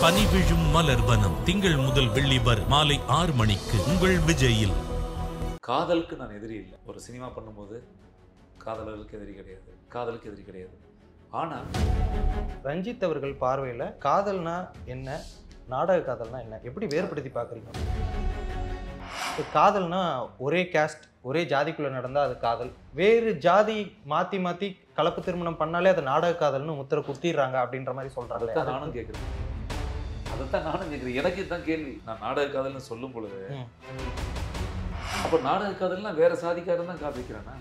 பனி விழும் மலர்வனம் திங்கள் முதல் வெள்ளி வரை மாலை 6 மணிக்கு உங்கள் விஜயில். காதலுக்கு நான் எதிரி இல்லை. ஒரு சினிமா பண்ணும்போது காதலர்களுக்கு எதிரி கிடையாது, காதலுக்கு எதிரி கிடையாது. ஆனால் ரஞ்சித் அவர்கள் பார்வையில் காதல்னா என்ன, நாடக காதல்னா என்ன, எப்படி வேறுபடுத்தி பார்க்குறீங்க? இப்போ காதல்னா ஒரே கேஸ்ட் ஒரே ஜாதிக்குள்ளே நடந்தால் அது காதல், வேறு ஜாதி மாற்றி மாற்றி கலப்பு திருமணம் பண்ணாலே அது நாடக காதல்னு முத்திரை குத்திடுறாங்க அப்படின்ற மாதிரி சொல்கிறாங்க. அதைத்தான் நானும் கேட்குறேன். எனக்கு இதுதான் கேள்வி. நான் நாடக காதல்னு சொல்லும் பொழுது அப்போ நாடக காதல்னா வேற சாதிக்காரன் தான் காதலிக்கிறானா?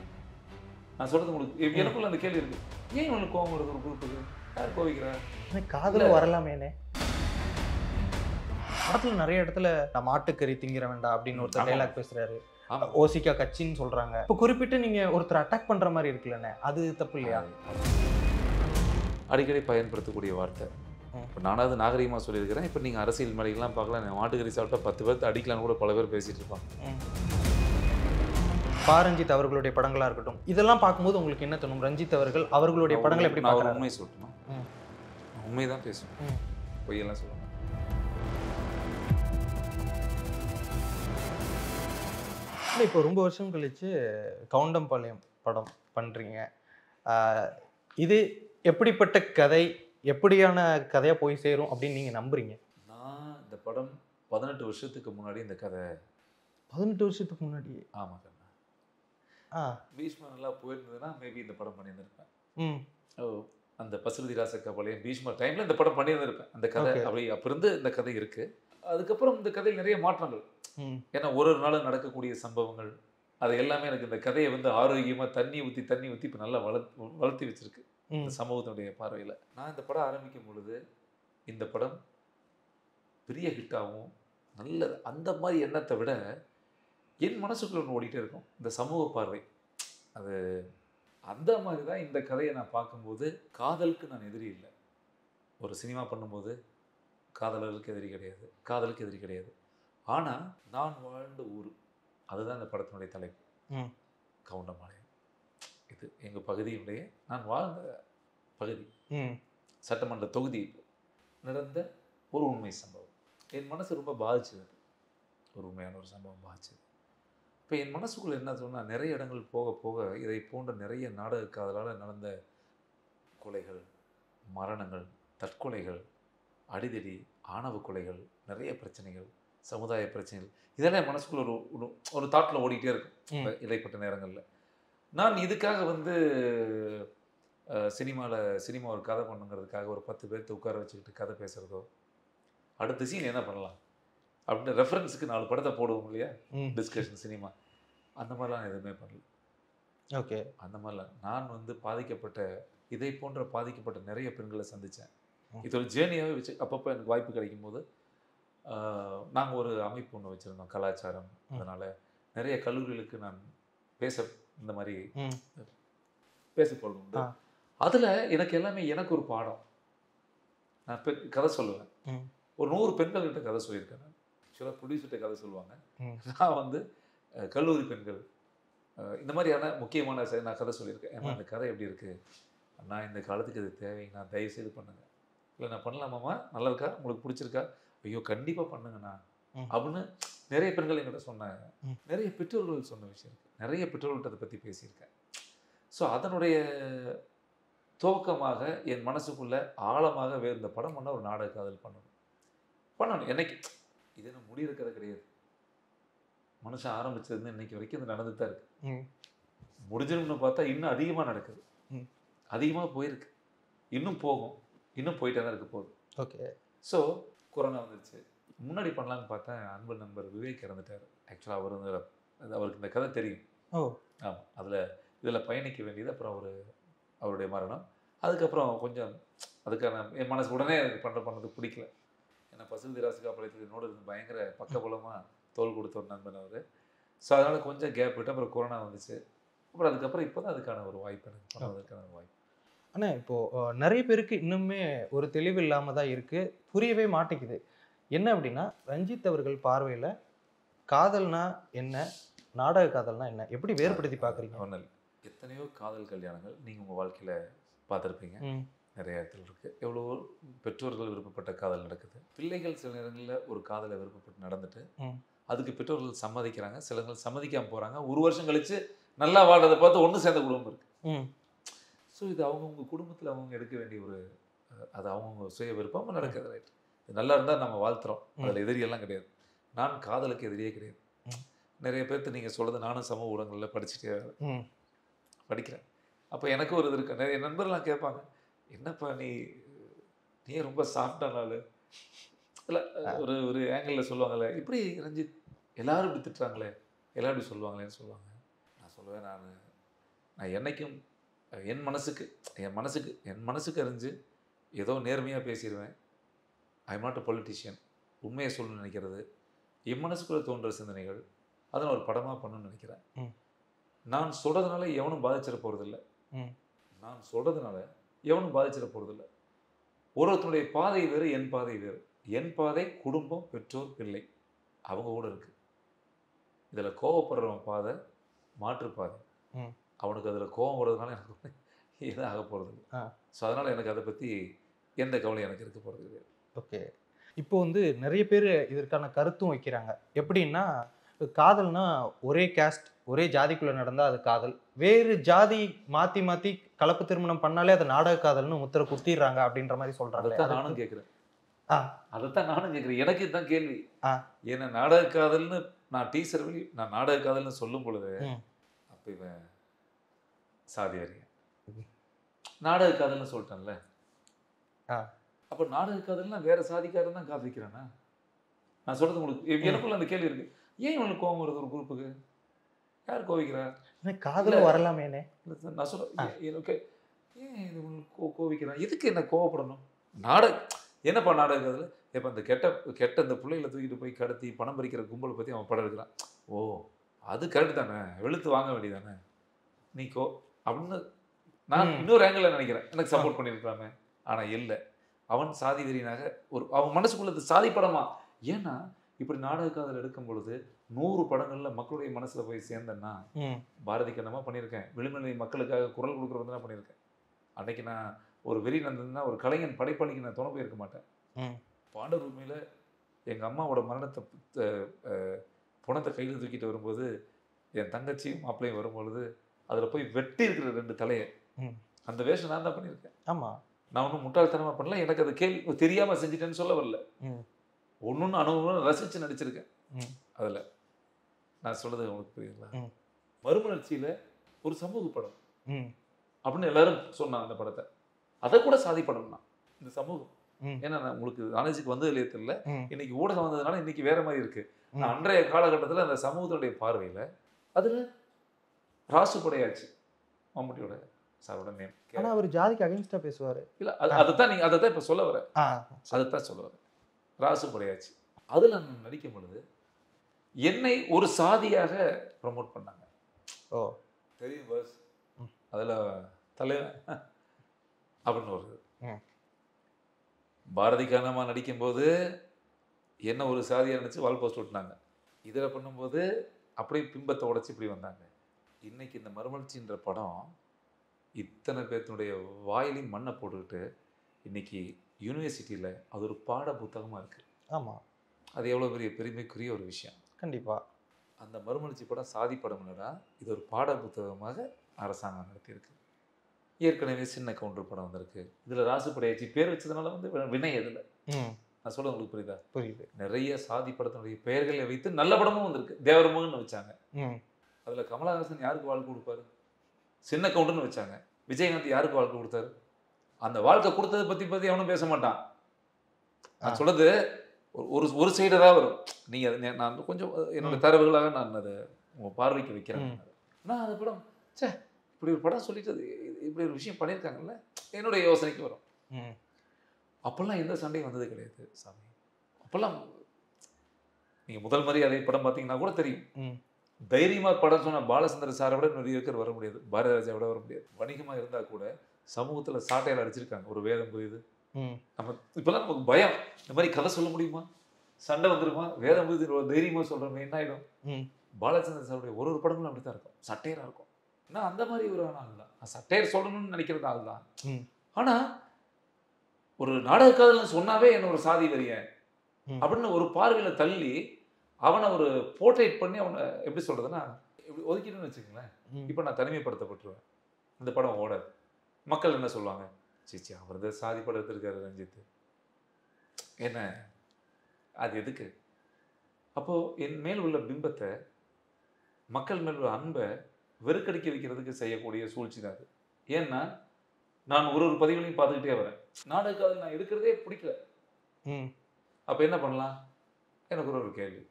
நான் சொல்றது உங்களுக்கு எனக்குள்ள அந்த கேள்வி இருக்கு. ஏன் உங்களுக்கு கோவம் வருது? ஒரு குரூப்புக்கு யார் கோவிக்கிறா? காதல் வரலாமேனே. படத்துல நிறைய இடத்துல மாட்டுக்கறி திங்கிற வேண்டாம் அப்படின்னு ஒருத்தர் டைலாக் பேசுறாரு. ஓசிகா கட்சின்னு சொல்றாங்க. இப்போ குறிப்பிட்டு நீங்க ஒருத்தர் அட்டாக் பண்ற மாதிரி இருக்குல்லண்ணே, அது தப்பு இல்லையா? அடிக்கடி பயன்படுத்தக்கூடிய வார்த்தை. இப்போ நானாவது நாகரிகமாக சொல்லியிருக்கிறேன். இப்போ நீங்கள் அரசியல் மேடைகள்லாம் பார்க்கலாம், மாட்டுக்கறி சாப்பிட்டா 10 பேர்த்து அடிக்கலான்னு கூட பல பேர் பேசிட்டு இருப்பாங்க. ரஞ்சித் அவர்களுடைய படங்களா இருக்கட்டும், இதெல்லாம் பார்க்கும்போது உங்களுக்கு என்ன தோணும்? ரஞ்சித் அவர்கள் அவர்களுடைய படங்களை எப்படி பார்க்குறாங்க? உண்மை சொல்லணும், உண்மை தான் பேசணும், பொய்யெல்லாம் சொல்லணும். இப்போ ரொம்ப வருஷம் கழிச்சு கவுண்டம்பாளையம் படம் பண்றீங்க. இது எப்படிப்பட்ட கதை, எப்படியான கதையா போய் சேரும் அப்படின்னு நீங்க நம்புறீங்க? நான் இந்த படம் 18 வருஷத்துக்கு முன்னாடி இந்த கதை. 18 வருஷத்துக்கு முன்னாடி? ஆமாம் கண்ணா. பீஷ்மா நல்லா போயிருந்ததுன்னா மேபி இந்த படம் பண்ணியிருந்திருப்பேன். அந்த பசுபதி ராசக்கபாளையம் பீஷ்மா டைம்ல இந்த படம் பண்ணியிருந்திருப்பேன். அந்த கதை அப்படி அப்ப இருந்து இந்த கதை இருக்கு. அதுக்கப்புறம் இந்த கதையில் நிறைய மாற்றங்கள். ஏன்னா ஒரு நாளும் நடக்கக்கூடிய சம்பவங்கள் அது எல்லாமே எனக்கு இந்த கதையை வந்து ஆரோக்கியமா தண்ணி ஊற்றி இப்போ நல்லா வளர்த்தி வச்சிருக்கு இந்த சமூகத்தினுடைய பார்வையில். நான் இந்த படம் ஆரம்பிக்கும் பொழுது இந்த படம் பெரிய ஹிட்டாகவும் நல்லது அந்த மாதிரி எண்ணத்தை விட என் மனசுக்குள்ள ஒன்று ஓடிட்டே இருக்கும் இந்த சமூக பார்வை. அது அந்த மாதிரி தான் இந்த கதையை நான் பார்க்கும்போது காதலுக்கு நான் எதிரி இல்லை. ஒரு சினிமா பண்ணும்போது காதலர்களுக்கு எதிரி கிடையாது, காதலுக்கு எதிரி கிடையாது. ஆனால் நான் வாழ்ந்த ஊர், அதுதான் இந்த படத்தினுடைய தலைப்பு. கவுண்டம்பாளையம் இது எங்கள் பகுதியினுடைய நான் வாழ்ந்த பகுதி, சட்டமன்ற தொகுதி நடந்த ஒரு உண்மை சம்பவம். என் மனசு ரொம்ப பாதிச்சது. ஒரு உண்மையான ஒரு சம்பவம் பாதிச்சது. இப்போ என் மனசுக்குள்ளே என்ன சொன்னால், நிறைய இடங்கள் போக போக இதை போன்ற நிறைய நாடக காதலால் நடந்த கொலைகள், மரணங்கள், தற்கொலைகள், அடிதடி, ஆணவ கொலைகள், நிறைய பிரச்சனைகள், சமுதாய பிரச்சனைகள், இதெல்லாம் என் மனசுக்குள்ள ஒரு தாட்டில் ஓடிட்டே இருக்கும் இடைப்பட்ட நேரங்களில். நான் இதுக்காக வந்து சினிமா ஒரு கதை பண்ணுங்கிறதுக்காக ஒரு 10 பேர்த்து உட்கார வச்சுக்கிட்டு கதை பேசுகிறதோ, அடுத்த சீன் என்ன பண்ணலாம் அப்படின்னு ரெஃபரன்ஸுக்கு 4 படத்தை போடுவோம் இல்லையா, டிஸ்கஷன் சினிமா, அந்த மாதிரிலாம் எதுவுமே பண்ணல. ஓகே, அந்த மாதிரிலாம் நான் வந்து இதை போன்ற பாதிக்கப்பட்ட நிறைய பெண்களை சந்தித்தேன். இது ஒரு ஜேர்னியாகவே வச்சு அப்பப்போ எனக்கு வாய்ப்பு கிடைக்கும் போது நாங்கள் ஒரு அமைப்பு ஒன்று வச்சுருந்தோம், கலாச்சாரம். அதனால் நிறைய கல்லூரிகளுக்கு நான் இந்த மாதிரி பேசப்போகிறது. அதில் எனக்கு எல்லாமே எனக்கு ஒரு பாடம். நான் கதை சொல்லுவேன். ஒரு 100 பெண்கள்கிட்ட கதை சொல்லியிருக்கேன். நான் ஆக்சுவலாக ப்ரொடியூசர்கிட்ட கதை சொல்லுவாங்க. நான் வந்து கல்லூரி பெண்கள் இந்த மாதிரியான முக்கியமான நான் கதை சொல்லியிருக்கேன். ஏன்னா அந்த கதை எப்படி இருக்குது, நான் இந்த காலத்துக்கு இது தேவைங்கண்ணா, தயவுசெய்து பண்ணுங்க. இல்லை நான் பண்ணலாமாம்மா, நல்லா இருக்கா, உங்களுக்கு பிடிச்சிருக்கா, ஐயோ கண்டிப்பாக பண்ணுங்கண்ணா அப்படின்னு நிறைய பெண்கள் என்கிட்ட சொன்னாங்க. நிறைய பெற்றோர்கள் சொன்ன விஷயம் இருக்குது. நிறைய பெற்றோர்கள்ட்ட அதை பற்றி பேசியிருக்கேன். ஸோ அதனுடைய துவக்கமாக என் மனசுக்குள்ளே ஆழமாக இந்த படம் பண்ண ஒரு நாடக காதல் பண்ணணும். என்னைக்கு இது என்ன முடிகிற கதை கிடையாது. மனுஷன் ஆரம்பிச்சதுன்னு இன்னைக்கு வரைக்கும் இது நடந்துட்டு தான் இருக்கு. முடிஞ்சிடும்னு பார்த்தா இன்னும் அதிகமாக நடக்குது, அதிகமாக போயிருக்கு, இன்னும் போகும், இன்னும் போயிட்டே தான் இருக்க போகுது. ஓகே. ஸோ கொரோனா வந்துருச்சு. முன்னாடி பண்ணலான்னு பார்த்தேன். அன்பு நண்பர் விவேக் இறந்துட்டார். ஆக்சுவலாக அவருக்கு இந்த கதை தெரியும். ஆமாம், இதில் பயணிக்க வேண்டியது. அப்புறம் அவருடைய மரணம். அதுக்கப்புறம் கொஞ்சம் அதுக்கான என் மனசு உடனே எனக்கு பண்ணுறதுக்கு பிடிக்கல. ஏன்னா பசுபதி ராசக்கபாளையத்தில் என்னோட இருந்து பயங்கர பக்கபலமாக தோல் கொடுத்த ஒரு நண்பன் அவர். ஸோ அதனால் கொஞ்சம் கேப் விட்டு அப்புறம் கொரோனா வந்துச்சு. அப்புறம் அதுக்கப்புறம் இப்போ தான் அதுக்கான ஒரு வாய்ப்பு எனக்கு பண்ணுறதுக்கான ஒரு வாய்ப்பு. ஆனால் இப்போது நிறைய பேருக்கு இன்னுமே ஒரு தெளிவு இல்லாமல் தான் இருக்குது, புரியவே மாட்டேங்குது. என்ன அப்படின்னா, ரஞ்சித் அவர்கள் பார்வையில் காதல்னா என்ன, நாடக காதல்னா என்ன, எப்படி வேறுபடுத்தி பார்க்குறீங்க? ஒன்றும் இல்லை, எத்தனையோ காதல் கல்யாணங்கள் நீங்கள் உங்கள் வாழ்க்கையில் பார்த்துருப்பீங்க. நிறைய இடத்துல இருக்குது. எவ்வளோ பெற்றோர்கள் விருப்பப்பட்ட காதல் நடக்குது. பிள்ளைகள் சில நேரங்களில் ஒரு காதலை விருப்பப்பட்டு நடந்துட்டு அதுக்கு பெற்றோர்கள் சம்மதிக்கிறாங்க, சிலர்கள் சம்மதிக்காமல் போகிறாங்க. ஒரு வருஷம் கழித்து நல்லா வாழ்றதை பார்த்து ஒன்று சேர்ந்த குடும்பம் இருக்குது. ஸோ இது அவங்கவுங்க குடும்பத்தில் அவங்க எடுக்க வேண்டிய ஒரு அது அவங்கவுங்க சுய விருப்பம் நடக்குது. ரைட், இது நல்லா இருந்தால் நம்ம வாழ்த்துறோம், அதில் எதிரியெல்லாம் கிடையாது. நான் காதலுக்கு எதிரியே கிடையாது. நிறைய பேர்த்து நீங்கள் சொல்கிறது நானும் சமூக ஊடகங்களில் படிக்கிறேன். அப்போ எனக்கு ஒரு இது இருக்கு. நிறைய நண்பர்கள்லாம் கேட்பாங்க, என்னப்பா நீ ரொம்ப சாஃப்டான ஆள் இல்லை, ஒரு ஆங்கிளில் சொல்லுவாங்கல்ல, இப்படி ரஞ்சித் எல்லாரும் இப்படி திட்டுறாங்களே, எல்லாரும் இப்படி சொல்லுவாங்களேன்னு சொல்லுவாங்க. நான் சொல்லுவேன், நான் என்னைக்கும் என் மனசுக்கு அறிஞ்சு ஏதோ நேர்மையாக பேசிடுவேன். I am not a politician. உண்மையை சொல்லணும்னு நினைக்கிறது, என் மனசுக்குள்ளே தோன்ற சிந்தனைகள், அதை நான் ஒரு படமாக பண்ணணும்னு நினைக்கிறேன். நான் சொல்கிறதுனால எவனும் பாதிச்சிட போகிறதில்ல. ஒருத்தனுடைய பாதை வேறு, என் பாதை வேறு. என் பாதை குடும்பம், பெற்றோர், பிள்ளை, அவங்க கூட இருக்குது. இதில் கோவப்படுறவன் பாதை மாற்றுப்பாதை. அவனுக்கு அதில் கோவம் வர்றதுனால எனக்கு எதுவும் ஆக போகிறது இல்லை. ஸோ அதனால் எனக்கு அதை பற்றி எந்த கவலையும் எனக்கு இருக்க போகிறது கிடையாது. ஓகே, இப்போ நிறைய பேர் இதற்கான கருத்தும் வைக்கிறாங்க. எப்படின்னா, காதல்னா ஒரே கேஸ்ட் ஒரே ஜாதிக்குள்ளே நடந்தால் அது காதல், வேறு ஜாதி மாற்றி மாற்றி கலப்பு திருமணம் பண்ணாலே அது நாடக காதல்னு முத்திரை குத்திடுறாங்க அப்படின்ற மாதிரி சொல்கிறாங்க. அதைத்தான் நானும் கேட்குறேன். எனக்கு இதுதான் கேள்வி. ஏன்னா நாடக காதல்னு நான் டீசர் நான் நாடக காதல்னு சொல்லும் பொழுது அப்போ இவன் சாதியாரியா நாடக காதல்னு சொல்லிட்டேன்ல. அப்போ நாடக காதல்னா வேற சாதிக்காரன் தான் காதலிக்கிறானா? நான் சொல்றது உங்களுக்கு எனக்குள்ள அந்த கேள்வி இருக்கு. ஏன் இவனுக்கு கோவம் வருது? ஒரு குரூப்புக்கு யார் கோவிக்கிறா? காதல் வரலாமேனே நான் சொல்றேன். ஏன் இது உங்களுக்கு கோவிக்கிறான்? எதுக்கு என்ன கோவப்படணும்? என்னப்பா நாடக காதல்? இப்போ அந்த கெட்ட இந்த பிள்ளைகளை தூக்கிட்டு போய் கடத்தி பணம் பறிக்கிற கும்பலை பற்றி அவன் படம் எடுக்கிறான். ஓ, அது கரெக்டு தானே, வெளுத்து வாங்க வேண்டியதானே நீக்கோ அப்படின்னு நான் இன்னொரு ஆங்கிள் நினைக்கிறேன். எனக்கு சப்போர்ட் பண்ணியிருக்கலாமே. ஆனால் இல்லை, அவன் சாதி வெறியனாக அவன் மனசுக்குள்ளது சாதி படமா. ஏன்னா இப்படி நாடக காதல் எடுக்கும் பொழுது 100 படங்கள்ல மக்களுடைய மனசுல போய் சேர்ந்தேன்னா, பாரதி கண்ணமா பண்ணியிருக்கேன், விளிம்புநிலை மக்களுக்காக குரல் கொடுக்குறதுனா பண்ணியிருக்கேன். அன்னைக்கு நான் ஒரு வெறி நடந்ததுன்னா ஒரு கலைஞன் படைப்பாளிக்கு நான் துணை போயிருக்க மாட்டேன். பாண்டவர் உண்மையில எங்கள் அம்மாவோட மரணத்தை புணத்தை கையில் தூக்கிட்டு வரும்போது என் தங்கச்சியும் மாப்பிள்ளையும் வரும்பொழுது அதில் போய் வெட்டி இருக்கிற 2 தலையை அந்த வேஷம் நான் தான் பண்ணியிருக்கேன். ஆமாம், நான் ஒன்றும் முட்டாள்தனமாக பண்ணல. எனக்கு அது கேள்வி தெரியாமல் செஞ்சுட்டேன்னு சொல்ல வரல. ஒன்று அனுபவம் ரசித்து நடிச்சிருக்கேன். அதில் நான் சொல்றது உங்களுக்கு புரியுங்களா? மறுமலர்ச்சியில் ஒரு சமூக படம் அப்படின்னு எல்லாரும் சொன்னாங்க. அந்த படத்தை அதை கூட சாதி படம்னா இந்த சமூகம். ஏன்னா நான் உங்களுக்கு நாலேஜுக்கு வந்ததுலேயே தெரியல, இன்னைக்கு ஊடகம் வந்ததுனால இன்னைக்கு வேற மாதிரி இருக்கு. நான் அன்றைய காலகட்டத்தில் அந்த சமூகத்தினுடைய பார்வையில் அதில் ராசு படையாச்சு மம்முட்டியோட சாரோட நேம். ஆனால் அவர் ஜாதிக்கு அகைன்ஸ்டா பேசுவார். இல்லை, அதைத்தான் இப்போ சொல்ல வரேன். அதைத்தான் சொல்ல வரேன். ராசு படையாச்சு அதில் நான் நடிக்கும் பொழுது என்னை ஒரு சாதியாக ப்ரமோட் பண்ணாங்க. ஓ தெரியும் பஸ், அதில் தலைவன் அப்படின்னு வருது. பாரதி கண்ணம்மா நடிக்கும்போது என்ன ஒரு சாதியாக நினச்சி வால் போஸ்ட் விட்டுனாங்க. இதில் பண்ணும்போது அப்படியே பிம்பத்தை உடச்சி இப்படி வந்தாங்க. இன்னைக்கு இந்த மறுமலர்ச்சின்ற படம் இத்தனை பேர்த்தினுடைய வாயிலையும் மண்ணை போட்டுக்கிட்டு இன்னைக்கு யூனிவர்சிட்டியில் அது ஒரு பாட புத்தகமாக இருக்குது. ஆமாம், அது எவ்வளோ பெரிய பெருமைக்குரிய ஒரு விஷயம். கண்டிப்பாக அந்த மறுமலர்ச்சி படம் சாதி படம் இல்லைடா, இது ஒரு பாட புத்தகமாக அரசாங்கம் நடத்தியிருக்கு. ஏற்கனவே சின்ன கவுண்டர் படம் வந்திருக்கு. இதில் ராசு படையாச்சி பேர் வச்சதுனால வினை எதில் நான் சொல்ல உங்களுக்கு புரியுதா? புரியுது. நிறைய சாதி படத்தினுடைய பெயர்களை வைத்து நல்ல படமும் வந்திருக்கு. தேவரமுகன்னு வச்சாங்க. அதில் கமலஹாசன் யாருக்கு வாழ்க்கை கொடுப்பாரு? சின்ன கவுண்டர்னு வச்சாங்க. விஜயகாந்த் யாருக்கு வாழ்க்கை கொடுத்தாரு? அந்த வாழ்க்கை கொடுத்ததை பற்றி அவனும் பேச மாட்டான். நான் சொல்றது ஒரு சைடாக வரும். நீங்கள் நான் கொஞ்சம் என்னோட தரவுகளாக நான் அதை உங்கள் பார்வைக்கு வைக்கிறேன். நான் அது படம் இப்படி ஒரு படம் சொல்லிட்டு இப்படி ஒரு விஷயம் பண்ணியிருக்காங்கல்ல, என்னுடைய யோசனைக்கு வரும். அப்போல்லாம் எந்த சண்டையும் வந்தது கிடையாது சாமி. அப்போல்லாம் நீங்கள் முதல் மாதிரி அதே படம் பார்த்தீங்கன்னா கூட தெரியும். தைரியமாக படம் சொன்னால் பாலச்சந்திர சாரை விட இன்னொரு இயக்கர் வர முடியாது, பாரதி ராஜா விட வர முடியாது. வணிகமாக இருந்தால் கூட சமூகத்தில் சாட்டையில் அடிச்சிருக்காங்க. ஒரு வேதம் புரியுது. நம்ம இப்போல்லாம் நமக்கு பயம், இந்த மாதிரி கதை சொல்ல முடியுமா, சண்டை வந்துருமா, வேதம் புரியுது தைரியமாக சொல்கிறோமே என்ன ஆகிடும். பாலச்சந்திர சாருடைய ஒரு படங்களும் அப்படி தான் இருக்கும், சட்டையராக இருக்கும். நான் அந்த மாதிரி ஒரு ஆள் தான், நான் சட்டையர் சொல்லணும்னு நினைக்கிறது ஆள் தான். ஆனால் ஒரு நாடக காதல்னு சொன்னாவே என்ன ஒரு சாதி வெறியன் அப்படின்னு ஒரு பார்வையில தள்ளி அவனை ஒரு போர்ட்ரேட் பண்ணி அவனை எப்படி சொல்றதுன்னா ஒதுக்கிட்டுன்னு வச்சுக்கங்களேன். இப்போ நான் தனிமைப்படுத்தப்பட்டுருவேன், இந்த படம் ஓடாது. மக்கள் என்ன சொல்லுவாங்க, சீச்சி அவர் தான் சாதி படம் எடுத்திருக்காரு ரஞ்சித், என்ன அது எதுக்கு? அப்போ என் மேல் உள்ள பிம்பத்தை, மக்கள் மேல் உள்ள அன்பை வெறுக்கடிக்க வைக்கிறதுக்கு செய்யக்கூடிய சூழ்ச்சி தான் அது. ஏன்னா நான் ஒரு பதிவுலையும் பார்த்துக்கிட்டே வரேன், நாடக காதல் நான் எடுக்கிறதே பிடிக்கல. அப்போ என்ன பண்ணலாம்? எனக்கு ஒரு கேள்வி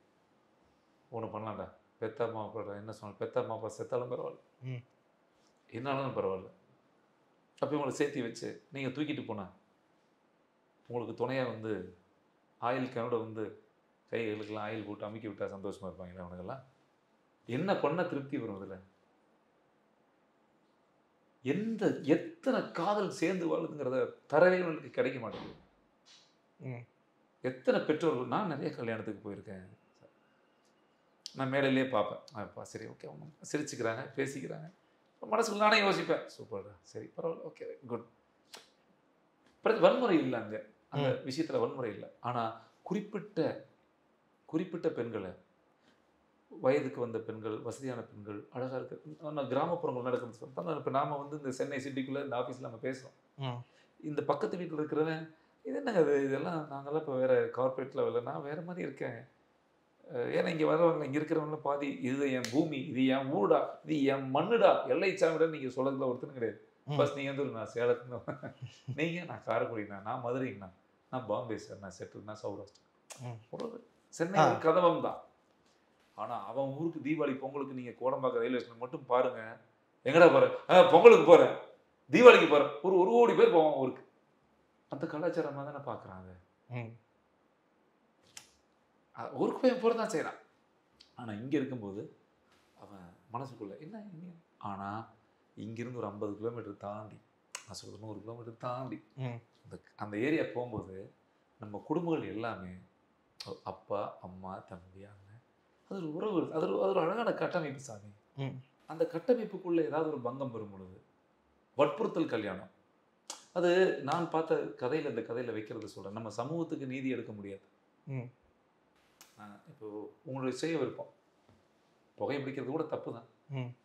ஒன்று பண்ணலாம்டா. பெத்த அம்மா அப்பா என்ன சொன்ன, பெத்த அம்மா அப்பா செத்தாலும் பரவாயில்ல, என்னாலும் பரவாயில்ல. அப்போ உங்களை சேர்த்தி வச்சு நீங்கள் தூக்கிட்டு போனால் உங்களுக்கு துணையாக வந்து ஆயில் கனோட வந்து கைகளுக்கெல்லாம் ஆயில் போட்டு அமுக்கி விட்டால் சந்தோஷமாக இருப்பாங்களே அவனுங்கெல்லாம். என்ன பண்ண திருப்தி வரும் இதில்? எத்தனை காதல் சேர்ந்து வாழுதுங்கிறத தரவைகளுக்கு கிடைக்க மாட்டேங்குது. எத்தனை பெற்றோர்கள், நான் நிறைய கல்யாணத்துக்கு போயிருக்கேன், நான் மேடையிலே பார்ப்பேன், அப்பா சரி ஓகே அவங்க சிரிச்சுக்கிறாங்க பேசிக்கிறாங்க, மனசுக்குள்ள நானே யோசிப்பேன், சூப்பர்டா சரி பரவாயில்ல ஓகே குட். வன்முறை இல்லை அங்கே, அந்த விஷயத்தில் வன்முறை இல்லை. ஆனால் குறிப்பிட்ட பெண்களை, வயதுக்கு வந்த பெண்கள், வசதியான பெண்கள், அழகாக இருக்க கிராமப்புறங்கள் நடக்கிறது. இப்போ நாம் வந்து இந்த சென்னை சிட்டிக்குள்ளே இந்த ஆஃபீஸில் நம்ம பேசுகிறோம், இந்த பக்கத்து வீட்டில் இருக்கிறவன் இது என்னங்க அது, இதெல்லாம் நாங்கள்லாம் இப்போ வேறு கார்பரேட் லெவலில் நான் வேறு மாதிரி இருக்கேன், ஏன்னா இங்கே வரவங்க இங்கே இருக்கிறவங்களாம் பாதி இது என் பூமி, இது என் ஊடா, இது என் மண்ணுடா, எல்லை சாமிடா நீங்கள் சொல்கிறதுல ஒருத்தரும் கிடையாது. ஃபர்ஸ்ட் நீங்கள் வந்து நான் சேலத்துன்னு, நீங்கள் நான் காரைக்குடிண்ணா, நான் மதுரைங்கண்ணா, நான் பாம்பே சார், நான் செட்டில், நான் சௌராஷ்டிரா, சென்னை கதவம் தான். ஆனால் அவன் ஊருக்கு தீபாவளி பொங்கலுக்கு நீங்கள் கோடம்பாக்கம் ரயில்வே ஸ்டேஷன் மட்டும் பாருங்கள், எங்கடா போகிறேன், பொங்கலுக்கு போகிறேன், தீபாவளிக்கு போகிறேன், ஒரு கோடி பேர் போவான் ஊருக்கு. அந்த கலாச்சாரமாக தானே பார்க்குறாங்க. ஊருக்கு போய் போகிறது தான் செய்கிறான். ஆனால் இங்கே இருக்கும்போது அவன் மனசுக்குள்ளே என்ன இங்கே, ஆனால் இங்கேருந்து ஒரு 50 கிலோமீட்டர் தாண்டி, நான் சொல்கிறது 100 கிலோமீட்டர் தாண்டி அந்த ஏரியா போகும்போது நம்ம குடும்பங்கள் எல்லாமே அப்பா அம்மா தம்பி அண்ணன், அது ஒரு உறவு, அது ஒரு அழகான கட்டமைப்பு சாமி. அந்த கட்டமைப்புக்குள்ளே ஏதாவது ஒரு பங்கம் வரும் பொழுது வற்புறுத்தல் கல்யாணம், அது நான் பார்த்த கதையில், இந்த கதையில் வைக்கிறது சொல்கிறேன். நம்ம சமூகத்துக்கு நீதி எடுக்க முடியாது. இப்போ உங்களுடைய செய்ய விருப்பம், புகை பிடிக்கிறது கூட தப்பு தான்,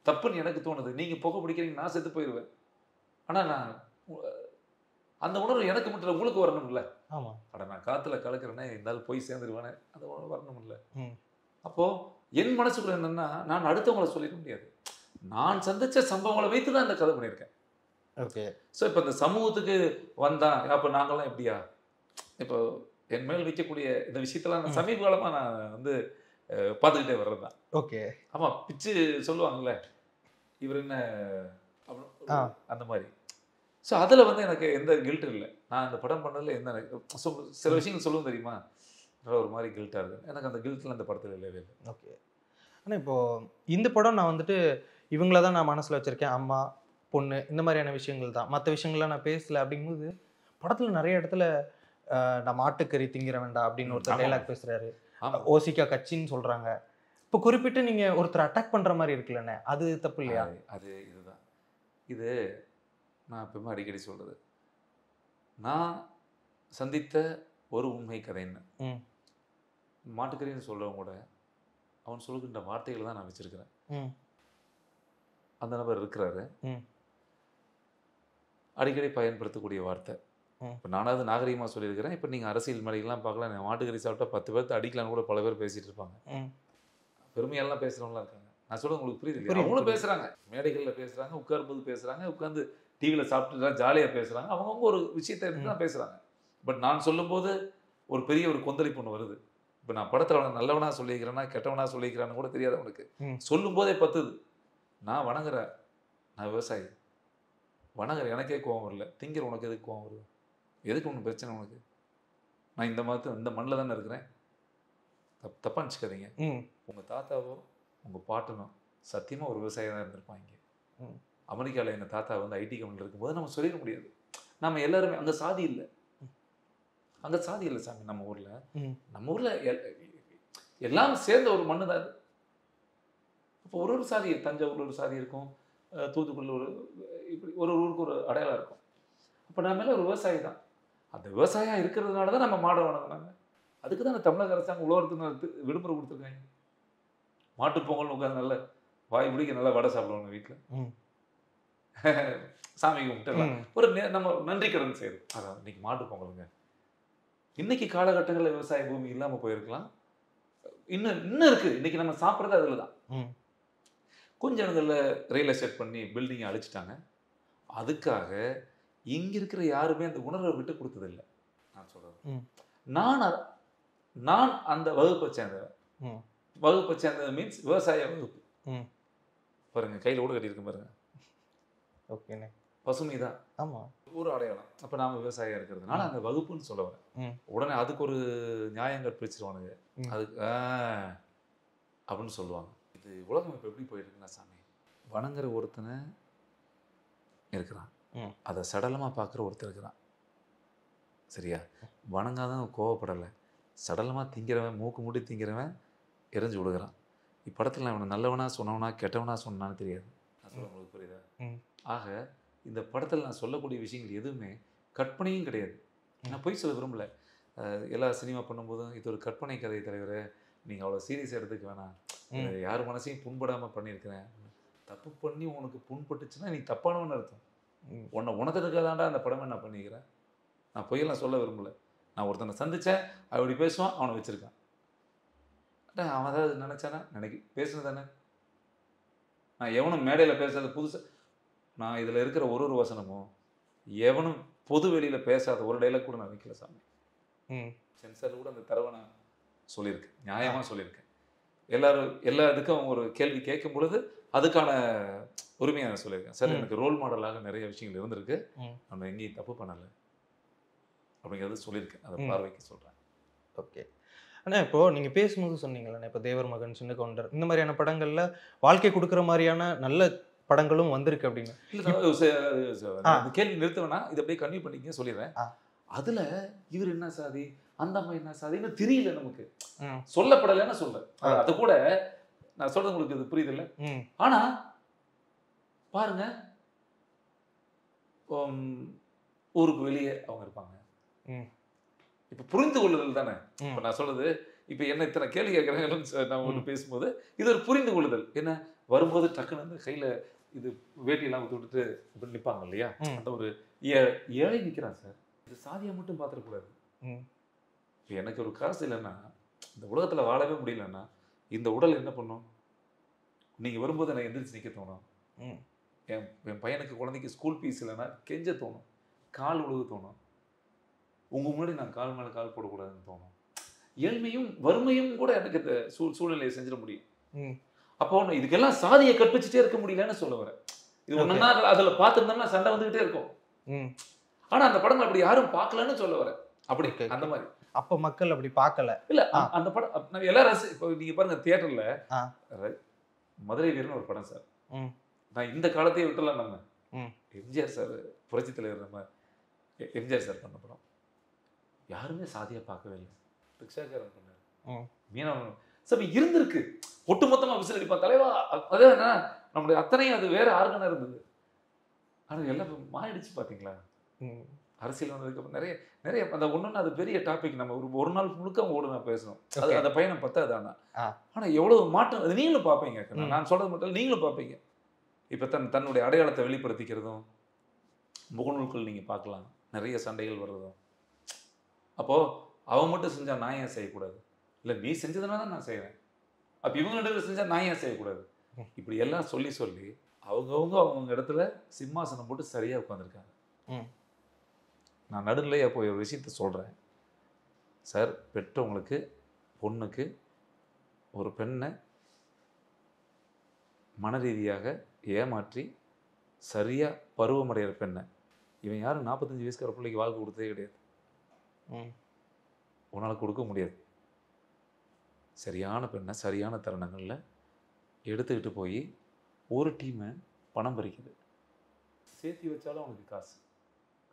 தப்புன்னு எனக்கு தோணுது. நீங்கள் புகை பிடிக்கிறீங்க, நான் செத்து போயிடுவேன். ஆனால் நான் அந்த உணர்வு எனக்கு மட்டும் உங்களுக்கு வரணும் இல்லை? ஆமாம். அட நான் காற்றுல கலக்கிறேன்னே இருந்தாலும் போய் சேர்ந்துருவேனே, அந்த உணர்வு வரணும் இல்லை? அப்போது என் மனசுக்குள்ள என்னென்னா, நான் அடுத்தவங்களை சொல்லிட முடியாது, நான் சந்தித்த சம்பவங்களை வைத்து தான் இந்த கதை பண்ணியிருக்கேன். ஓகே. ஸோ இப்போ இந்த சமூகத்துக்கு வந்தான், அப்போ நாங்கள்லாம் எப்படியா, இப்போ என் மேல் வைக்கக்கூடிய இந்த விஷயத்தெல்லாம் நான் சமீப காலமாக நான் வந்து பார்த்துக்கிட்டே வர்றது தான். ஓகே. ஆமாம், பிச்சு சொல்லுவாங்கள்ல, இவர் என்ன அந்த மாதிரி. ஸோ அதில் வந்து எனக்கு எந்த கில்ட்டும் இல்லை. நான் இந்த படம் பண்ணதில் எந்த சில விஷயங்கள் சொல்லுவோம் தெரியுமா, ஒரு மாதிரி கில்ட்டாக இருக்குது எனக்கு, அந்த கில்ட்டில் அந்த படத்தில் இல்லவே இல்லை. ஓகே. ஆனால் இப்போது இந்த படம் நான் வந்துட்டு இவங்கள தான் நான் மனசில் வச்சுருக்கேன், அம்மா பொண்ணு இந்த மாதிரியான விஷயங்கள் தான், மற்ற விஷயங்கள்லாம் நான் பேசலை அப்படிங்கும்போது படத்தில் நிறைய இடத்துல நான் மாட்டுக்கறி திங்கிற வேண்டாம் அப்படின்னு ஒருத்தர் டைலாக் பேசுகிறாரு, ஓசிக்கா கட்சின்னு சொல்கிறாங்க. இப்போ குறிப்பிட்டு நீங்கள் ஒருத்தர் அட்டாக் பண்ணுற மாதிரி இருக்குல்லண்ணே, அது தப்பு இல்லையா? அது இதுதான், இது நான் எப்பவுமே அடிக்கடி சொல்கிறது, நான் சந்தித்த ஒரு உண்மை கதைன்னு. மாட்டுக்கறின்னு சொல்கிறவங்க கூட அவன் சொல்லுகின்ற வார்த்தைகளை தான் நான் வச்சுருக்கிறேன். அந்த நபர் இருக்கிறாரு, அடிக்கடி பயன்படுத்தக்கூடிய வார்த்தை. இப்போ நானாவது நாகரிகமாக சொல்லியிருக்கிறேன். இப்போ நீங்கள் அரசியல் மேடைகள்லாம் பார்க்கலாம், நான் மாட்டுக்கறி சாப்பிட்டா 10 பேர்த்து அடிக்கலான்னு கூட பல பேர் பேசிகிட்டு இருப்பாங்க, பெருமையெல்லாம் பேசுகிறவங்களாம் இருக்காங்க. நான் சொல்ல உங்களுக்கு புரியுது, அவங்களும் பேசுகிறாங்க, மேடைகளில் பேசுகிறாங்க, உட்காரும்போது பேசுகிறாங்க, உட்காந்து டிவியில் சாப்பிட்டு ஜாலியாக பேசுகிறாங்க, அவங்கவுங்க ஒரு விஷயத்தை எடுத்து தான் பேசுகிறாங்க. பட் நான் சொல்லும்போது ஒரு பெரிய ஒரு கொந்தளிப்பு ஒன்று வருது. இப்போ நான் படத்தில் அவனை நல்லவனாக சொல்லிக்கிறேன்னா கெட்டவனாக சொல்லிக்கிறான்னு கூட தெரியாது அவனுக்கு, சொல்லும்போதே பத்துது. நான் வணங்குறேன், நான் விவசாயி, வணங்குற எனக்கே கோவம் வரல, திங்கிற உனக்கு எதுக்கு கோவம் வருது, எதுக்கு ஒன்று பிரச்சனை உனக்கு, நான் இந்த மதத்தை இந்த மண்ணில் தானே இருக்கிறேன், தப்பாக நினச்சிக்காதீங்க. உங்கள் தாத்தாவோ உங்கள் பாட்டனோ சத்தியமாக ஒரு விவசாயம் தான் இருந்திருப்பாங்க. அமெரிக்காவில் எங்கள் தாத்தா வந்து ஐடி கம்பெனியில் இருக்கும்போது நம்ம சொல்லிட முடியாது, நம்ம எல்லாருமே அங்கே சாதி இல்லை, அங்கே சாதி இல்லை சாமி. நம்ம ஊரில் எல்லாம் சேர்ந்த ஒரு மண்ணு தான் அது. இப்போ ஒரு சாதி, தஞ்சாவூரில் ஒரு சாதி இருக்கும், தூத்துக்குடியில் ஒரு, இப்படி ஒரு ஊருக்கு ஒரு அடையாளம் இருக்கும். அப்போ நம்ம எல்லாம் ஒரு விவசாயி தான். அந்த விவசாயம் இருக்கிறதுனால தான் நம்ம மாடை வணங்கினாங்க. அதுக்கு தான் தமிழக அரசாங்கம் உழவருக்கு விடுமுறை கொடுத்துருக்காங்க. மாட்டுப் பொங்கல்னு உட்காந்து நல்ல வாய் பிடிக்க நல்லா வடை சாப்பிடுவாங்க வீட்டில், சாமி கும்பிட்டு ஒரு நம்ம நன்றி கடன் செய்யறோம். அதான் இன்னைக்கு மாட்டுப் பொங்கலுங்க. இன்னைக்கு காலகட்டங்களில் விவசாய பூமி இல்லாமல் போயிருக்கலாம், இன்னும் இருக்கு. இன்னைக்கு நம்ம சாப்பிட்றது அதில் தான். கொஞ்சம் இடங்களில் ரியல் எஸ்டேட் பண்ணி பில்டிங்கை அழிச்சிட்டாங்க. அதுக்காக இங்க இருக்கிற யாருமே அந்த உணர்வை விட்டு கொடுத்ததில்லை. நான் சொல்றது, நான் அந்த வகுப்பை சேர்ந்தவன். வகுப்பை சேர்ந்தது மீன்ஸ் விவசாய வகுப்பு. பாருங்க, கையில் கூட கட்டியிருக்கேன் பாருங்க. ஓகேண்ணே, பசுமை தான் ஆமா ஒரு அடையாளம். அப்போ நாம விவசாயம் இருக்கிறதுனால அந்த வகுப்புன்னு சொல்ல வரேன். உடனே அதுக்கு ஒரு நியாயம் கற்பிச்சிருவானுங்க. அதுக்கு அப்படின்னு சொல்லுவாங்க. இது உலகம் இப்போ எப்படி போயிருக்குன்னா சாமி, வணங்குற ஒருத்தனை இருக்கிறான், அதை சடலமாக பார்க்குற ஒருத்தர் இருக்கிறான். சரியா? வணங்காதான் கோவப்படலை, சடலமாக திங்கிறவன், மூக்கு மூடி திங்கிறவன் எரிஞ்சு விடுகிறான். இப்படத்தில் அவனை நல்லவனா சொன்னவனா கெட்டவனா சொன்னான்னு தெரியாது. நான் சொல்ல உங்களுக்கு புரியுதா? ஆக இந்த படத்தில் நான் சொல்லக்கூடிய விஷயங்கள் எதுவுமே கற்பனையும் கிடையாது. நான் பொய் சொல்ல விரும்பலை. எல்லா சினிமா பண்ணும்போதும் இது ஒரு கற்பனை கதை தலைவரை, நீங்கள் அவ்வளோ சீரியஸாக எடுத்துக்க வேணாம், யார் மனசையும் புண்படாமல் பண்ணியிருக்கிறேன். தப்பு பண்ணி உனக்கு புண்பட்டுச்சுன்னா நீ தப்பானவன்னு அர்த்தம். உன்னை உணர்ந்ததுக்காதான்டா அந்த படமே நான் பண்ணிக்கிறேன். நான் பொய்யெல்லாம் சொல்ல விரும்பலை. நான் ஒருத்தனை சந்தித்தேன், அப்படி பேசுவான், அவனை வச்சுருக்கான். அவன் அதாவது நினச்சானா பேசுனது தானே. நான் எவனும் மேடையில் பேசாத புதுசாக, நான் இதில் இருக்கிற ஒரு வசனமும் எவனும் பொது வெளியில் பேசாத ஒரு டைலாக் கூட நான் வைக்கல சாமி. சென்சார் கூட அந்த தரவை நான் சொல்லியிருக்கேன், நியாயமாக சொல்லியிருக்கேன். எல்லா இதுக்கும் அவங்க ஒரு கேள்வி கேட்கும் பொழுது அதுக்கான உரிமையை நான் சொல்லியிருக்கேன். சார், எனக்கு ரோல் மாடலாக நிறைய விஷயங்கள் இருந்திருக்கு, நம்ம எங்கேயும் தப்பு பண்ணலை அப்படிங்கிறது சொல்லியிருக்கேன். அதை பார்வைக்கு சொல்கிறேன். ஓகே ஆனால் இப்போது நீங்கள் பேசும்போது சொன்னீங்களே, இப்போ தேவர் மகன், சின்ன கவுண்டர், இந்த மாதிரியான படங்களில் வாழ்க்கை கொடுக்குற மாதிரியான நல்ல படங்களும் வந்திருக்கு அப்படின்னு. இல்லை, கேள்வி நிறுத்துவேன்னா இதை அப்படியே கன்டினியூ பண்ணிக்க சொல்லிடுறேன். அதில் இவர் என்ன சாதி, அந்த அம்மா என்ன சாதின்னு தெரியல, நமக்கு சொல்லப்படலைன்னு சொல்ல. அதை கூட நான் சொல்றது உங்களுக்கு இது புரியுது இல்லை? ஆனா பாருங்க, ஊருக்கு வெளியே அவங்க இருப்பாங்க. இப்ப புரிந்து கொள்ளுதல் தானே இப்ப நான் சொல்றது. இப்ப என்ன இத்தனை கேள்வி கேட்கறாங்கன்னு நான் ஒன்று பேசும்போது இது ஒரு புரிந்து கொள்ளுதல். என்ன வரும்போது டக்குன்னு வந்து கையில இது வேட்டியெல்லாம் விட்டுட்டு இப்படி நிற்பாங்க இல்லையா, அந்த ஒரு ஏழை நிற்கிறான் சார். இது சாதியை மட்டும் பார்த்துடக்கூடாது. இப்போ எனக்கு ஒரு காசு இல்லைன்னா, இந்த உலகத்தில் வாழவே முடியலன்னா, இந்த உடல் என்ன பண்ணும்? நீங்கள் வரும்போது எனக்கு எந்திரிச்சு நிற்க தோணும். என் பையனுக்கு குழந்தைக்கு ஸ்கூல் ஃபீஸ் இல்லைன்னா கெஞ்ச தோணும், கால் உழுக தோணும். உங்கள் முன்னாடி நான் கால் மேலே கால் போடக்கூடாதுன்னு தோணும். ஏழ்மையும் வறுமையும் கூட எனக்கு இந்த சூழ்நிலையை செஞ்சிட முடியும். அப்போ இதுக்கெல்லாம் சாதியை கற்பிச்சுட்டே இருக்க முடியலன்னு சொல்ல வரேன். இது ஒன்றுனா அதில் பார்த்துருந்தோம்னா சண்டை வந்துகிட்டே இருக்கும். ஆனால் அந்த படம் அப்படி யாரும் பார்க்கலன்னு சொல்ல வரேன். அப்படி அந்த மாதிரி அப்போ மக்கள் அப்படி பார்க்கல. இல்லை, அந்த படம் எல்லாரும் இப்போ நீங்கள் பாருங்க, தியேட்டரில் மதுரை வீரன் ஒரு படம் சார். நான் இந்த காலத்தையே விட்டுலாம். நம்ம எம்ஜிஆர் சார், புரட்சி தலைவர் நம்ம எம்ஜிஆர் சார் பண்ண படம் யாருமே சாதியை பார்க்கவே இல்லை. ரிக்ஷாக்காரன் பண்ணார், மீனவன் சார் இருந்திருக்கு. ஒட்டுமொத்தமாக விசில் அடிப்பா தலைவா. அதே என்ன நம்மளுடைய அத்தனையும் அது வேற ஆர்கனாக இருந்தது. ஆனால் எல்லாம் மாறிடுச்சு பார்த்தீங்களா? அரசியல் வந்ததுக்கப்புறம் நிறைய நிறைய அந்த ஒன்றுன்னு அது பெரிய டாபிக். நம்ம ஒரு நாள் முழுக்க அவங்க கூட நான் பேசணும். அது அந்த பயணம் பத்தாது. ஆனால் எவ்வளவு மாற்றம் அது நீங்களும் பார்ப்பீங்க. நான் சொல்றது மட்டும் இல்லை, நீங்களும் பார்ப்பீங்க. இப்போ தன்னுடைய அடையாளத்தை வெளிப்படுத்திக்கிறதும் முகநூல்கள் நீங்கள் பார்க்கலாம், நிறைய சண்டைகள் வர்றதும். அப்போது அவன் மட்டும் செஞ்சால் நான் ஏன் செய்யக்கூடாது? இல்லை, நீ செஞ்சதுனால தான் நான் செய்கிறேன். அப்போ இவங்க ரெண்டு செஞ்சால் நான் ஏன் செய்யக்கூடாது? இப்படி எல்லாம் சொல்லி சொல்லி அவங்க இடத்துல சிம்மாசனம் போட்டு சரியாக உட்காந்துருக்காங்க. நான் நடுநிலையாக போய் ஒரு விஷயத்த சொல்கிறேன் சார். பெற்றவங்களுக்கு பொண்ணுக்கு ஒரு பெண்ணை மன ரீதியாக ஏமாற்றி சரியாக பருவமடைகிற பெண்ணை, இவன் யாரும் 45 வயசுக்கார பிள்ளைக்கு வாழ்க்கை கொடுத்ததே கிடையாது. உன்னால் கொடுக்க முடியாது. சரியான பெண்ணை சரியான தருணங்களில் எடுத்துக்கிட்டு போய் ஒரு டீமை பணம் பறிக்குது. சேர்த்தி வச்சாலும் அவனுக்கு காசு,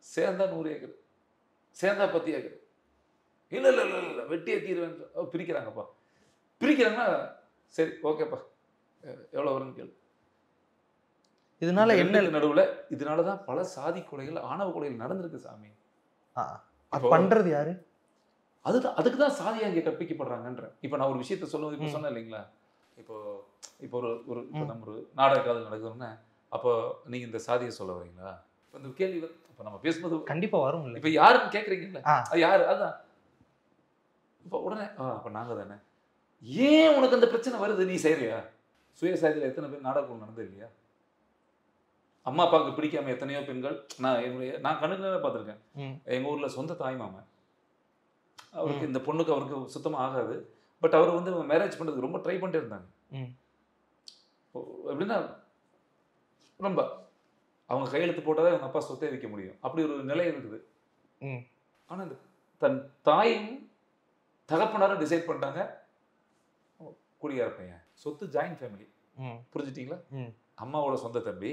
சேர்ந்தா 100 ஏக்கர், சேர்ந்தா 10 ஏக்கர். இல்லை இல்லை இல்லை இல்லை வெட்டியே தீர்வேன் பிரிக்கிறாங்கப்பா. பிரிக்கிறாங்கன்னா சரி ஓகேப்பா, எவ்வளோ வரும்னு கேளு. இதனால என்ன நடுவில் இதனால தான் பல சாதி கொலைகள், ஆணவ கொலைகள் நடந்திருக்கு சாமி. அது பண்றது யாரு? அதுதான், அதுக்கு தான் சாதியா இங்கே கற்பிக்கப்படுறாங்கன்ற. இப்போ நான் ஒரு விஷயத்த சொல்லுவது இப்போ சொன்னேன் இல்லைங்களா, இப்போ இப்போ இப்போ நம்ம ஒரு நாடக காதல் நடக்குதுன்னா அப்போ நீங்க இந்த சாதியை சொல்ல வரீங்களா? இந்த கேள்வி இப்போ நம்ம பேசும்போது கண்டிப்பா வரும் இல்லை? இப்போ யாருன்னு கேட்குறீங்கல்ல, அது யாரு? அதுதான் இப்போ உடனே அப்போ நாங்கள் தானே. ஏன் உனக்கு அந்த பிரச்சனை வருது? நீ செய்யறியா? சுயசாதியில் எத்தனை பேர் நாடகம் நடந்தது இல்லையா? அம்மா அப்பாவுக்கு பிடிக்காம எத்தனையோ பெண்கள் நான் கண்ணுல பார்த்துருக்கேன். எங்கள் ஊரில் சொந்த தாய்மாமன், அவருக்கு இந்த பொண்ணுக்கு அவருக்கு சுத்தமாக ஆகாது. பட் அவர் வந்து மேரேஜ் பண்ணுறதுக்கு ரொம்ப ட்ரை பண்ணிட்டே இருந்தாங்க. எப்படின்னா ரொம்ப அவங்க கையெழுத்து போட்டால் தான் அவங்க அப்பா சொத்தே வைக்க முடியும், அப்படி ஒரு நிலை இருக்குது. ஆனால் இந்த தன் தாயும் தகப்பனாரும் டிசைட் பண்ணிட்டாங்க குடியார பையன், சொத்து ஜாயின்ட் ஃபேமிலி. புரிஞ்சுட்டீங்களா? அம்மாவோட சொந்த தம்பி,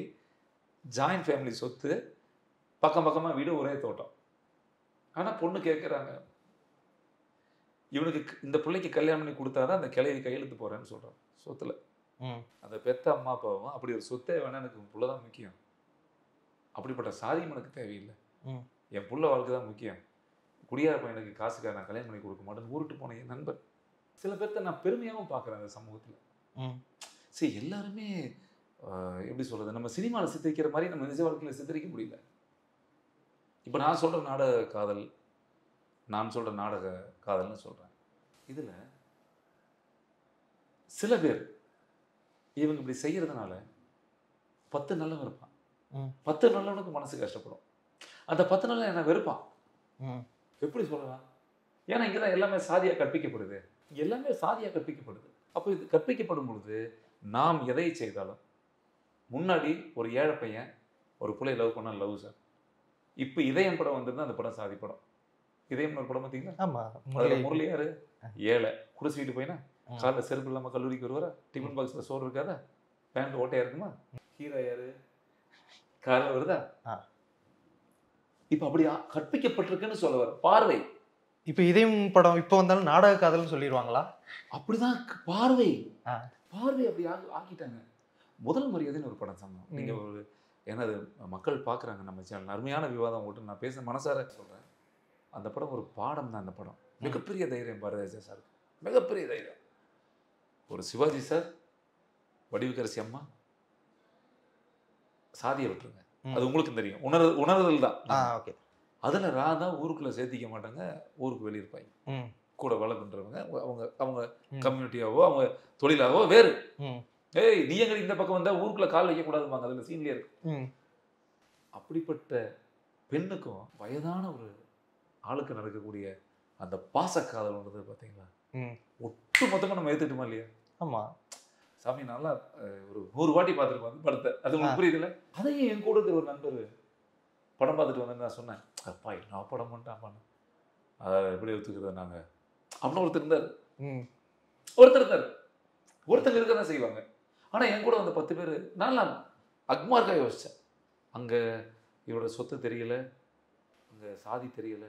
ஜாயின்ட் ஃபேமிலி சொத்து, பக்கம் பக்கமாக வீடு, ஒரே தோட்டம். ஆனால் பொண்ணு கேட்குறாங்க, இவனுக்கு இந்த பிள்ளைக்கு கல்யாணம் பண்ணி கொடுத்தாதான் அந்த கிளையை கையெழுத்து போகிறேன்னு சொல்கிறான் சொத்துல. அந்த பெத்த அம்மா அப்பாவும் அப்படி ஒரு சொத்தே வேணா, எனக்கு புள்ள தான் முக்கியம், அப்படிப்பட்ட சாதியம் எனக்கு தேவையில்லை, என் புள்ள வாழ்க்கை தான் முக்கியம், குடியார பையனுக்கு காசுக்காக நான் கல்யாணம் பண்ணி கொடுக்க மாட்டேன்னு ஊருட்டு போன என் நண்பர். சில பேர்த்த நான் பெருமையாகவும் பார்க்குறேன் அந்த சமூகத்தில். சரி, எல்லாருமே எப்படி சொல்கிறது, நம்ம சினிமாவில் சித்தரிக்கிற மாதிரி நம்ம நிஜ வாழ்க்கையில் சித்தரிக்க முடியல. இப்போ நான் சொல்கிற நாடக காதல், நான் சொல்கிற நாடக காதல்னு சொல்கிறேன். இதில் சில பேர் இவங்க இப்படி செய்கிறதுனால 10 நல்லவன் இருப்பான், 10 நல்லவனுக்கு மனசு கஷ்டப்படும், அந்த 10 நல்லவன் என்ன வெறுப்பான். எப்படி சொல்லலாம்? ஏன்னா இங்கே தான் எல்லாமே சாதியாக கற்பிக்கப்படுது, இங்கே எல்லாமே சாதியாக கற்பிக்கப்படுது. அப்போ இது கற்பிக்கப்படும் பொழுது நாம் எதை செய்தாலும், முன்னாடி ஒரு ஏழை பையன் ஒரு பிள்ளை லவ் பண்ணால் லவ் சார். இப்போ இதயம் படம் வந்திருந்தா அந்த படம் சாதி படம். இதயம் ஒரு படம் பார்த்தீங்களா? அதில் முரளியாரு ஏழை குடிச்சிட்டு போயினா காலைல செருப்பு இல்லாமல் கல்லூரிக்கு வருவாரா, டிஃபன் பாக்ஸில் சோறு இருக்காதா, பேண்ட் ஓட்டையா இருக்குமா, ஹீரோ யாரு காலைல வருதா. இப்போ அப்படி கற்பிக்கப்பட்டிருக்குன்னு சொல்ல வர பார்வை. இப்போ இதயம் படம் இப்போ வந்தாலும் நாடக காதல்னு சொல்லிடுவாங்களா? அப்படிதான் பார்வை பார்வை அப்படி ஆக்கிட்டாங்க. முதல் மரியாதைன்னு ஒரு படம் சொன்னோம். நீங்கள் ஒரு என்னது மக்கள் பார்க்குறாங்க நம்ம சேனல், அருமையான விவாதம் ஓட்டு நான் பேச மனசார சொல்கிறேன். அந்த படம் ஒரு பாடம் தான். அந்த படம் மிகப்பெரிய தைரியம் பாரதிராஜா சார், மிகப்பெரிய தைரியம். ஒரு சிவாஜி சார், வடிவுக்கரசி அம்மா, சாதியை விட்டுருங்க, அது உங்களுக்கு தெரியும், உணர்தல் தான். ஓகே. அதில் ராதா ஊருக்குள்ளே சேர்த்திக்க மாட்டாங்க, ஊருக்கு வெளியே இருப்பாங்க, கூட வேலை பண்ணுறவங்க, அவங்க அவங்க கம்யூனிட்டியாவோ அவங்க தொழிலாகவோ வேறு. ஏய் நீ எங்க இந்த பக்கம் வந்தால் ஊருக்குள்ளே கால் வைக்கக்கூடாதுப்பாங்க, அதில் சீன்லேயே இருக்கு. அப்படிப்பட்ட பெண்ணுக்கும் வயதான ஒரு ஆளுக்கு நடக்கக்கூடிய அந்த பாசக்காதல்ன்றது பார்த்தீங்களா, ஒட்டு மொத்தமாக நம்ம ஏற்றுட்டுமா இல்லையா? ஆமாம் சாமி, நல்லா ஒரு 100 வாட்டி பார்த்துருப்பாங்க படத்தை, அது உங்களுக்கு புரியுதுல்ல? அதையும் என் கூட இருக்கிற ஒரு நண்பர் படம் பார்த்துட்டு வந்து நான் சொன்னேன், அப்பா என்ன படம் பண்ணிட்டாப்பான்னு, அதை எப்படி ஒத்துக்கிறது நாங்கள் அப்படின்னு ஒருத்தர் இருந்தார். ஒருத்தங்க இருக்க தான் செய்வாங்க. ஆனால் என் கூட வந்து 10 பேர். நான் அக்மார்க்காக யோசித்தேன், அங்கே இவரோட சொத்து தெரியல, அங்கே சாதி தெரியல.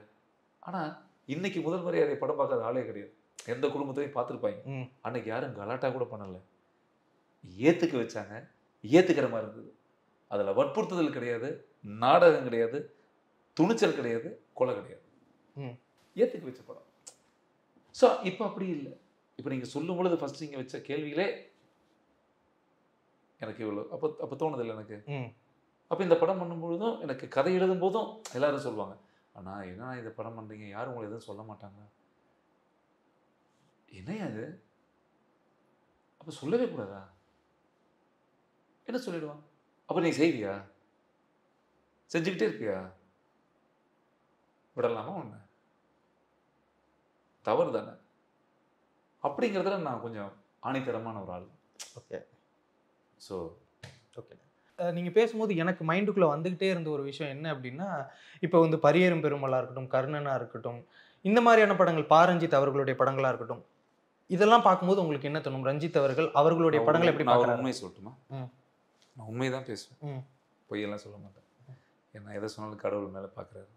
ஆனால் இன்னைக்கு முதல் முறை அதை படம் பார்க்காத ஆளே கிடையாது. எந்த குடும்பத்தையும் பார்த்துருப்பாங்க. அன்னைக்கு யாரும் கலாட்டா கூட பண்ணலை, ஏற்றுக்க வச்சாங்க, ஏற்றுக்கிற மாதிரி இருந்தது. அதில் வற்புறுத்துதல் கிடையாது, நாடகம் கிடையாது, துணிச்சல் கிடையாது, கொலை கிடையாது, ஏற்றுக்க வச்ச படம். ஸோ இப்போ அப்படி இல்லை. இப்போ நீங்கள் சொல்லும் பொழுது ஃபஸ்ட் நீங்கள் வச்ச கேள்விகளே எனக்கு இவ்வளோ அப்போ தோணுதில்லை எனக்கு. அப்போ இந்த படம் பண்ணும்பொழுதும் எனக்கு கதை எழுதும் போதும் எல்லாரும் சொல்லுவாங்க, ஆனால் என்ன இந்த படம் பண்ணுறீங்க, யாரும் உங்களை எதுவும் சொல்ல மாட்டாங்க, என்னையா அது, அப்போ சொல்லவே கூடாதா, என்ன சொல்லிடுவான், அப்போ நீ செய்வியா, செஞ்சுக்கிட்டே இருப்பியா, விடலாமா, ஒன்று தவறு தானே. அப்படிங்கிறதுல நான் கொஞ்சம் ஆணித்தரமான ஒரு ஆள். ஓகே. ஸோ ஓகே, நீங்கள் பேசும்போது எனக்கு மைண்டுக்குள்ளே வந்துக்கிட்டே இருந்த ஒரு விஷயம் என்ன அப்படின்னா, இப்போ வந்து பரியேறும் பெருமளாக இருக்கட்டும், கர்ணனாக இருக்கட்டும், இந்த மாதிரியான படங்கள், ரஞ்சித் அவர்களுடைய படங்களாக இருக்கட்டும், இதெல்லாம் பார்க்கும்போது உங்களுக்கு என்ன தோணும்? ரஞ்சித் அவர்களுடைய படங்கள் எப்படி பார்க்குறாங்க? உண்மை சொல்லட்டுமா? நான் உண்மை தான் பேசுவேன், பொய்யெல்லாம் சொல்ல மாட்டேன். ஏன்னா எதை சொன்னாலும் கடவுள் மேலே பார்க்குறாரு.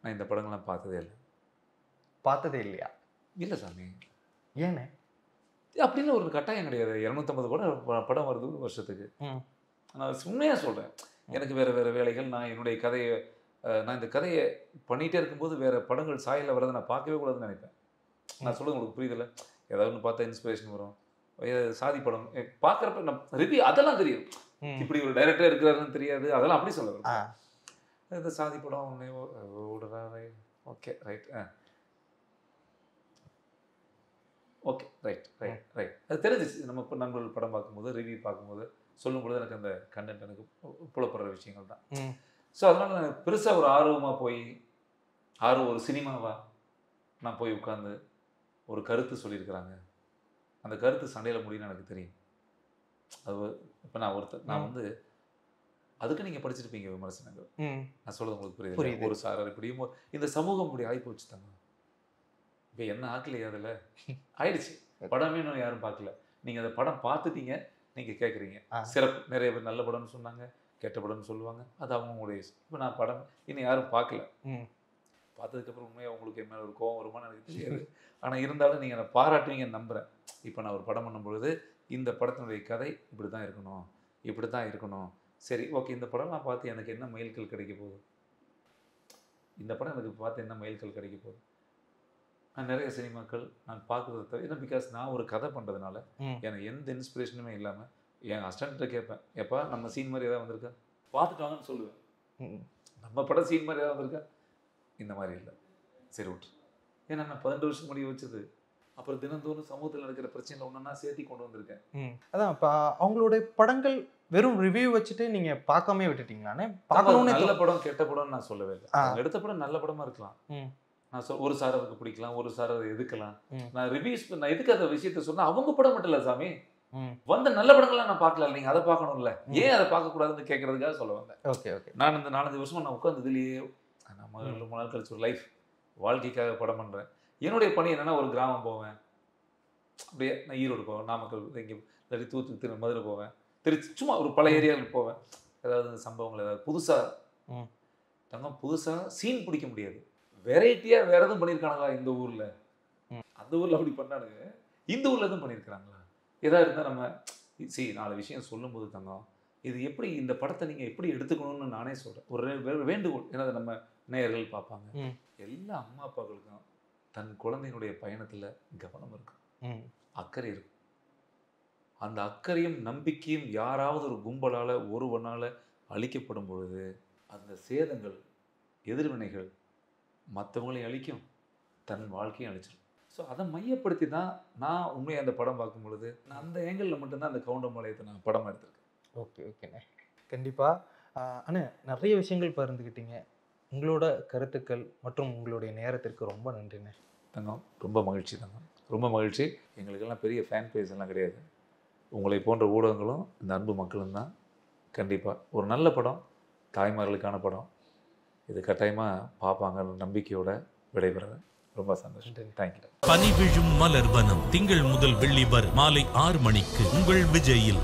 நான் இந்த படங்கள்லாம் பார்த்ததே இல்லை. பார்த்ததே இல்லையா? இல்லை சாமி. ஏன்னு அப்படின்னு ஒரு கட்டாயம் கிடையாது. 250 படம் வருது வருஷத்துக்கு. நான் உண்மையாக சொல்கிறேன், எனக்கு வேறு வேலைகள், நான் என்னுடைய கதையை நான் இந்த கதையை பண்ணிகிட்டே இருக்கும்போது வேறு படங்கள் சாயலில் வரதை நான் பார்க்கவே கூடாதுன்னு நினைப்பேன். நான் சொல்லுறது உங்களுக்கு புரியுதில்ல, ஏதாவது ஒன்று பார்த்தா இன்ஸ்பிரேஷன் வரும். சாதி படம் பார்க்குறப்ப நான் ரிவ்யூ அதெல்லாம் தெரியும், இப்படி ஒரு டைரக்டர் இருக்கிறாருன்னு தெரியாது, அதெல்லாம் அப்படி சொல்ல வரும். இந்த சாதி படம் ஓடுறாரு, okay right, okay right right right, அது தெரிஞ்சிச்சு. நம்ம இப்போ நண்பர்கள் படம் பார்க்கும்போது ரிவ்யூ பார்க்கும்போது சொல்லும்பொழுது எனக்கு அந்த கண்டென்ட் எனக்கு புலப்படுற விஷயங்கள் தான். ஸோ அதனால் நான் பெருசாக ஒரு ஆர்வமாக போய் ஒரு சினிமாவாக நான் போய் உட்காந்து ஒரு கருத்து சொல்லியிருக்கிறாங்க, அந்த கருத்து சண்டையில் முடியும்னு எனக்கு தெரியும். அது இப்போ நான் வந்து அதுக்கு நீங்கள் படிச்சிருப்பீங்க விமர்சனங்கள். நான் சொல்கிறது உங்களுக்கு புரியுது. ஒரு சாரார் இப்படியும் இந்த சமூகம் இப்படி ஆகி போச்சு தாங்க. இப்போ என்ன ஆக்கலையா அதில் ஆயிடுச்சு. படமே இன்னும் யாரும் பார்க்கல. நீங்கள் அந்த படம் பார்த்துட்டீங்க, நீங்கள் கேட்குறீங்க சிறப்பு. நிறைய பேர் நல்ல படம்னு சொன்னாங்க, கெட்ட படம்னு சொல்லுவாங்க, அது அவங்களுடைய. இப்போ நான் படம் இன்னும் யாரும் பார்க்கல. பார்த்ததுக்கப்புறம் உண்மையாக உங்களுக்கு என்ன ஒரு கோவம் வருமானு எனக்கு தெரியாது. ஆனால் இருந்தாலும் நீங்கள் அதை பாராட்டுவீங்கன்னு நம்புகிறேன். இப்போ நான் ஒரு படம் பண்ணும்பொழுது இந்த படத்தினுடைய கதை இப்படி தான் இருக்கணும், இப்படி தான் இருக்கணும். சரி ஓகே, இந்த படம் நான் பார்த்து எனக்கு என்ன மைல்கல் கிடைக்க போகுது, இந்த படம் எனக்கு பார்த்து என்ன மைல்கல் கிடைக்க போகுது. நான் நிறைய சினிமாக்கள் நான் பார்க்குறத தவிர, ஏன்னா பிகாஸ் நான் ஒரு கதை பண்ணுறதுனால எனக்கு எந்த இன்ஸ்பிரேஷனுமே இல்லாமல் என் அசிஸ்டண்ட்டை கேட்பேன், எப்பா நம்ம சீன் மாதிரி ஏதாவது வந்திருக்கா பார்த்துட்டு வாங்கன்னு சொல்லுவேன். நம்ம படம் சீன் மாதிரி ஏதாவது வந்திருக்கா, இந்த மாதிரி இல்லை, சரி விட்டு. ஏன்னா நான் 12 வருஷம் முடிவு வச்சது, அப்புறம் தினந்தோறும் சமூகத்தில் நடக்கிற பிரச்சனைகளை ஒன்றா சேர்த்தி கொண்டு வந்திருக்கேன். அதான் இப்போ அவங்களுடைய படங்கள் வெறும் ரிவ்யூ வச்சுட்டு நீங்கள் பார்க்காம விட்டுட்டீங்களானே? பார்க்கணும்னு நல்ல படம் கெட்ட படம்னு நான் சொல்லவே இல்லை. எடுத்த படம் நல்ல படமாக இருக்கலாம், நான் ஒரு சாரருக்கு பிடிக்கலாம், ஒரு சாரரை எதுக்கலாம். நான் ரிவ்யூஸ் நான் எதுக்கு அந்த விஷயத்த சொன்னா, அவங்க படம் மட்டும் இல்லை சாமி, வந்த நல்ல படங்கள்லாம் நான் பார்க்கல, நீங்க அதை பார்க்கணும்ல, ஏன் அதை பார்க்கக்கூடாதுன்னு கேட்கறதுக்காக சொல்ல வந்தேன். Okay okay. நான் இந்த 4-5 வருஷமா நான் உட்காந்து இதுலேயே நம்ம 3 நாள் கழிச்சு ஒரு லைஃப் வாழ்க்கைக்காக படம் பண்ணுறேன். என்னுடைய பணி என்னென்னா, ஒரு கிராமம் போவேன், அப்படியே நான் ஈரோடு போவேன், நாமக்கல், இங்கே இல்லாட்டி தூத்துக்குடி, மதுரை போவேன், திருச்சி, சும்மா ஒரு பல ஏரியாவுக்கு போவேன். ஏதாவது சம்பவங்கள் ஏதாவது புதுசாக சீன் பிடிக்க முடியாது, வெரைட்டியாக வேறு எதுவும் பண்ணியிருக்காங்களா இந்த ஊரில், அந்த ஊரில் அப்படி பண்ணானுங்க, இந்த ஊரில் எதுவும் பண்ணியிருக்கிறாங்களா, எதாவது இருந்தால் நம்ம 4 விஷயம் சொல்லும்போது தங்கம், இது எப்படி இந்த படத்தை நீங்கள் எப்படி எடுத்துக்கணும்னு நானே சொல்கிறேன். ஒரு வேண்டுகோள், ஏன்னா நம்ம நேயர்கள் பார்ப்பாங்க, எல்லா அம்மா அப்பாக்களுக்கும் தன் குழந்தையினுடைய பயணத்தில் கவனம் இருக்கும், அக்கறை இருக்கும். அந்த அக்கறையும் நம்பிக்கையும் யாராவது ஒரு கும்பலால் ஒருவனால் அழிக்கப்படும் பொழுது அந்த சேதங்கள், எதிர்வினைகள் மற்றவங்களையும் அழிக்கும், தன் வாழ்க்கையும் அழிச்சிடும். ஸோ அதை மையப்படுத்தி தான் நான் உண்மையாக அந்த படம் பார்க்கும் பொழுது நான் அந்த ஏங்கிளில் மட்டும்தான் அந்த கவுண்டமபாளையத்தை நான் படம் எடுத்திருக்கேன். ஓகே ஓகேண்ணே, கண்டிப்பாக. அண்ணே, நிறைய விஷயங்கள் பகிர்ந்துக்கிட்டீங்க. உங்களோட கருத்துக்கள் மற்றும் உங்களுடைய நேரத்திற்கு ரொம்ப நன்றிண்ணே. தங்கம், ரொம்ப மகிழ்ச்சி தங்கம், ரொம்ப மகிழ்ச்சி. எங்களுக்கெல்லாம் பெரிய ஃபேன் பேஸ் எல்லாம் கிடையாது, உங்களை போன்ற ஊடகங்களும் இந்த அன்பு மக்களும் தான். கண்டிப்பாக ஒரு நல்ல படம், தாய்மார்களுக்கான படம், இது கட்டாயமாக பார்ப்பாங்க நம்பிக்கையோட விடைபெறுறேன். ரொம்ப சந்தோஷம். தேங்க்யூ. பனி விழும் மலர் வனம் திங்கள் முதல் வெள்ளி வரை மாலை 6 மணிக்கு உங்கள் விஜயில்.